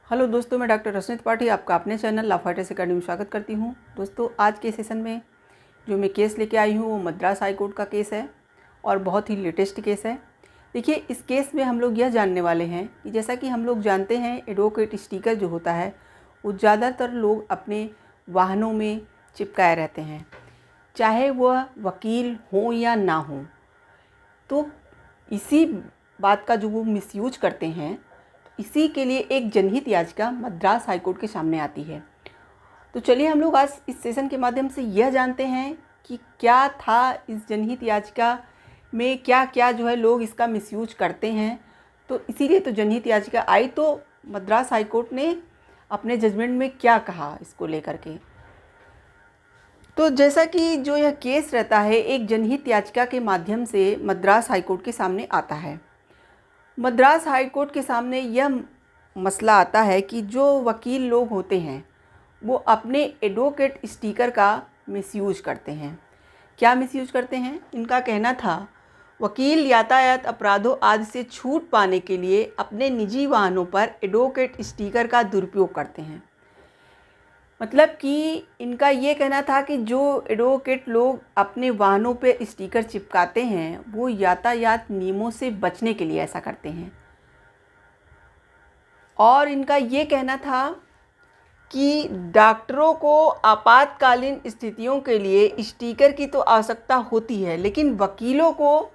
Hello दोस्तों, मैं doctor रश्मि त्रिपाठी आपका अपने चैनल लॉ फाइटर्स अकेडमी में स्वागत करती हूं। दोस्तों, आज के सेशन में जो मैं केस लेके आई हूं वो मद्रास हाई कोर्ट का केस है और बहुत ही लेटेस्ट केस है। देखिए, इस केस में हम लोग यह जानने वाले हैं कि जैसा कि हम लोग जानते हैं एडवोकेट स्टिकर जो होता है वो ज़्यादातर लोग अपने वाहनों में चिपकाए रहते हैं, चाहे वह वकील हो या ना हो। तो इसी बात का जो वो मिसयूज करते हैं, इसी के लिए एक जनहित याचिका मद्रास हाईकोर्ट के सामने आती है। तो चलिए हम लोग आज इस सेशन के माध्यम से यह जानते हैं कि क्या था इस जनहित याचिका में, क्या क्या जो है लोग इसका मिसयूज करते हैं। तो इसीलिए तो जनहित याचिका आई। तो मद्रास हाईकोर्ट ने अपने जजमेंट में क्या कहा इसको लेकर के। तो जैसा कि जो यह केस रहता है एक जनहित याचिका के माध्यम से मद्रास हाईकोर्ट के सामने आता है। मद्रास हाईकोर्ट के सामने यह मसला आता है कि जो वकील लोग होते हैं वो अपने एडवोकेट स्टिकर का मिसयूज करते हैं। क्या मिसयूज करते हैं? इनका कहना था वकील यातायात अपराधों आदि से छूट पाने के लिए अपने निजी वाहनों पर एडवोकेट स्टिकर का दुरुपयोग करते हैं। मतलब कि इनका ये कहना था कि जो एडवोकेट लोग अपने वाहनों पे स्टिकर चिपकाते हैं वो यातायात नियमों से बचने के लिए ऐसा करते हैं। और इनका ये कहना था कि डॉक्टरों को आपातकालीन स्थितियों के लिए स्टिकर की तो आवश्यकता होती है, लेकिन वकीलों को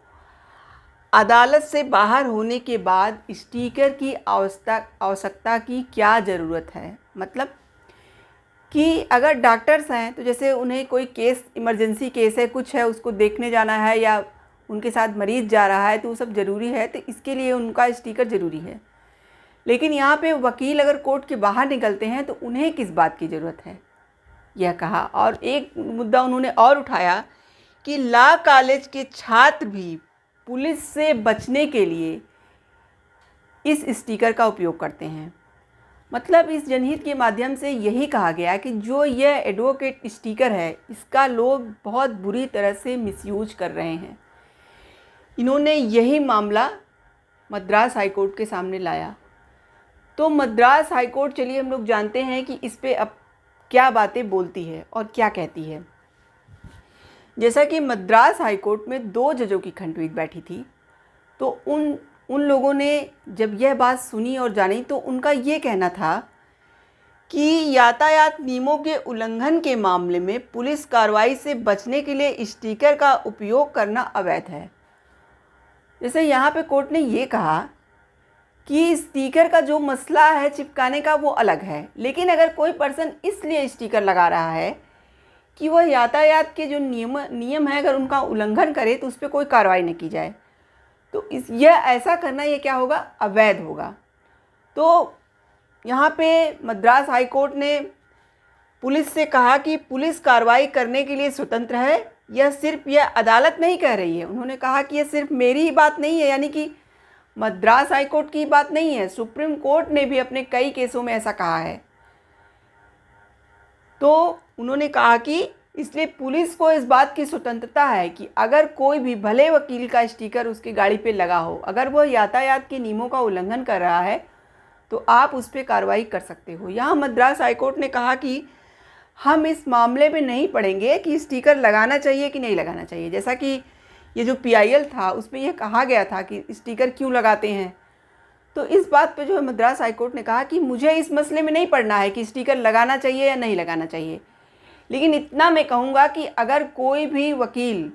अदालत से बाहर होने के बाद स्टिकर की आवश्यकता की क्या ज़रूरत है। मतलब कि अगर डॉक्टर्स हैं तो जैसे उन्हें कोई केस, इमरजेंसी केस है, कुछ है, उसको देखने जाना है या उनके साथ मरीज़ जा रहा है तो वो सब ज़रूरी है, तो इसके लिए उनका स्टिकर ज़रूरी है। लेकिन यहाँ पे वकील अगर कोर्ट के बाहर निकलते हैं तो उन्हें किस बात की ज़रूरत है, यह कहा। और एक मुद्दा उन्होंने और उठाया कि लॉ कॉलेज के छात्र भी पुलिस से बचने के लिए इस स्टिकर का उपयोग करते हैं। मतलब इस जनहित के माध्यम से यही कहा गया कि जो यह एडवोकेट स्टिकर है इसका लोग बहुत बुरी तरह से मिसयूज कर रहे हैं। इन्होंने यही मामला मद्रास हाईकोर्ट के सामने लाया। तो मद्रास हाईकोर्ट, चलिए हम लोग जानते हैं कि इस पे अब क्या बातें बोलती है और क्या कहती है। जैसा कि मद्रास हाईकोर्ट में 2 जजों की खंडपीठ बैठी थी, तो उन लोगों ने जब यह बात सुनी और जानी तो उनका ये कहना था कि यातायात नियमों के उल्लंघन के मामले में पुलिस कार्रवाई से बचने के लिए स्टिकर का उपयोग करना अवैध है। जैसे यहाँ पे कोर्ट ने ये कहा कि स्टिकर का जो मसला है चिपकाने का वो अलग है, लेकिन अगर कोई पर्सन इसलिए स्टिकर लगा रहा है कि वह यातायात के जो नियम है अगर उनका उल्लंघन करे तो उस पर कोई कार्रवाई न की जाए, तो यह ऐसा करना ये क्या होगा, अवैध होगा। तो यहाँ पे मद्रास हाईकोर्ट ने पुलिस से कहा कि पुलिस कार्रवाई करने के लिए स्वतंत्र है। यह अदालत नहीं कह रही है। उन्होंने कहा कि यह सिर्फ मेरी ही बात नहीं है, यानी कि मद्रास हाईकोर्ट की बात नहीं है, सुप्रीम कोर्ट ने भी अपने कई केसों में ऐसा कहा है। तो उन्होंने कहा कि इसलिए पुलिस को इस बात की स्वतंत्रता है कि अगर कोई भी, भले वकील का स्टिकर उसकी गाड़ी पे लगा हो, अगर वह यातायात के नियमों का उल्लंघन कर रहा है तो आप उस पर कार्रवाई कर सकते हो। यहाँ मद्रास हाईकोर्ट ने कहा कि हम इस मामले में नहीं पढ़ेंगे कि स्टिकर लगाना चाहिए कि नहीं लगाना चाहिए। जैसा कि ये जो PIL था उसमें यह कहा गया था कि स्टिकर क्यों लगाते हैं, तो इस बात पे जो है मद्रास हाईकोर्ट ने कहा कि मुझे इस मसले में नहीं पढ़ना है कि स्टिकर लगाना चाहिए या नहीं लगाना चाहिए, लेकिन इतना मैं कहूँगा कि अगर कोई भी वकील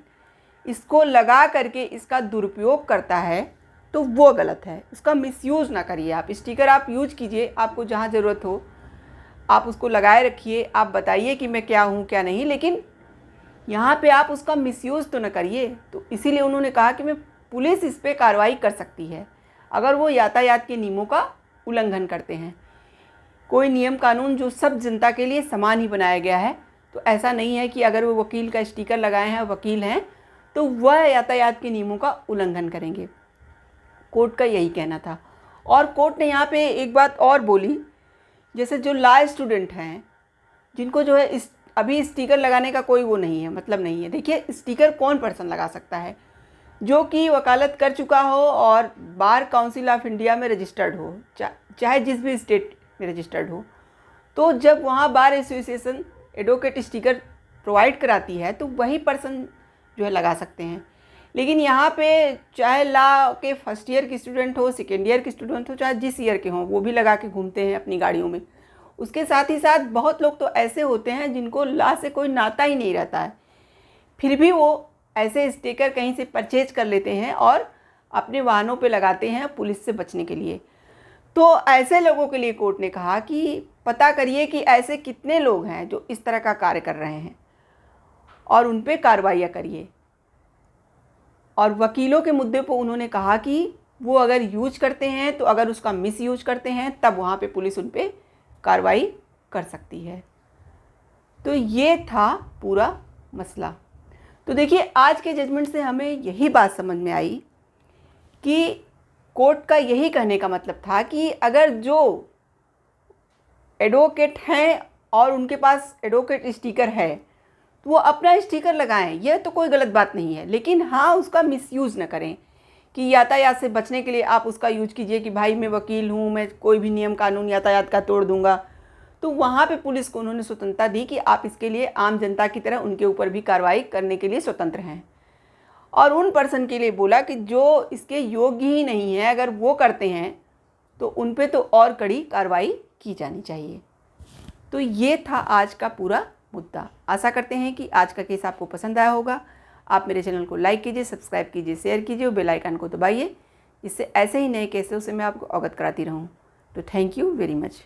इसको लगा करके इसका दुरुपयोग करता है तो वो गलत है। उसका मिसयूज़ ना करिए। आप स्टिकर आप यूज कीजिए, आपको जहाँ ज़रूरत हो आप उसको लगाए रखिए, आप बताइए कि मैं क्या हूँ क्या नहीं, लेकिन यहाँ पे आप उसका मिसयूज़ तो न करिए। तो इसीलिए उन्होंने कहा कि मैं पुलिस इस पर कार्रवाई कर सकती है अगर वो यातायात के नियमों का उल्लंघन करते हैं। कोई नियम कानून जो सब जनता के लिए समान ही बनाया गया है, तो ऐसा नहीं है कि अगर वो वकील का स्टिकर लगाए हैं, वकील हैं, तो वह यातायात के नियमों का उल्लंघन करेंगे। कोर्ट का यही कहना था। और कोर्ट ने यहाँ पे एक बात और बोली, जैसे जो लॉ स्टूडेंट हैं जिनको जो है अभी स्टिकर लगाने का कोई वो नहीं है, मतलब नहीं है। देखिए, स्टिकर कौन पर्सन लगा सकता है? जो कि वकालत कर चुका हो और बार काउंसिल ऑफ इंडिया में रजिस्टर्ड हो, चाहे जिस भी स्टेट में रजिस्टर्ड हो। तो जब वहाँ bar association advocate sticker provide कराती है तो वही पर्सन जो है लगा सकते हैं। लेकिन यहाँ पे चाहे लॉ के फर्स्ट ईयर के स्टूडेंट हो, सेकेंड ईयर के स्टूडेंट हो, चाहे जिस ईयर के हों, वो भी लगा के घूमते हैं अपनी गाड़ियों में। उसके साथ ही साथ बहुत लोग तो ऐसे होते हैं जिनको लॉ से कोई नाता ही नहीं रहता है, फिर भी वो ऐसे स्टिकर कहीं से परचेज कर लेते हैं और अपने वाहनों पे लगाते हैं पुलिस से बचने के लिए। तो ऐसे लोगों के लिए कोर्ट ने कहा कि पता करिए कि ऐसे कितने लोग हैं जो इस तरह का कार्य कर रहे हैं और उन पे कार्रवाइयाँ करिए। और वकीलों के मुद्दे पर उन्होंने कहा कि वो अगर यूज करते हैं तो अगर उसका मिस यूज करते हैं तब वहाँ पे पुलिस उन पे कार्रवाई कर सकती है। तो ये था पूरा मसला। तो देखिए, आज के जजमेंट से हमें यही बात समझ में आई कि कोर्ट का यही कहने का मतलब था कि अगर जो एडवोकेट हैं और उनके पास एडवोकेट स्टिकर है तो वो अपना स्टिकर लगाएं, यह तो कोई गलत बात नहीं है। लेकिन हाँ, उसका मिसयूज़ न करें कि यातायात से बचने के लिए आप उसका यूज कीजिए कि भाई मैं वकील हूँ, मैं कोई भी नियम कानून यातायात का तोड़ दूंगा। तो वहाँ पे पुलिस को उन्होंने स्वतंत्रता दी कि आप इसके लिए आम जनता की तरह उनके ऊपर भी कार्रवाई करने के लिए स्वतंत्र हैं। और उन पर्सन के लिए बोला कि जो इसके योग्य ही नहीं है, अगर वो करते हैं तो उन पे तो और कड़ी कार्रवाई की जानी चाहिए। तो ये था आज का पूरा मुद्दा। आशा करते हैं कि आज का केस आपको पसंद आया होगा। आप मेरे चैनल को लाइक कीजिए, सब्सक्राइब कीजिए, शेयर कीजिए और बेल आइकन को दबाइए, जिससे ऐसे ही नए केसों से मैं आपको अवगत कराती रहूं। तो थैंक यू वेरी मच।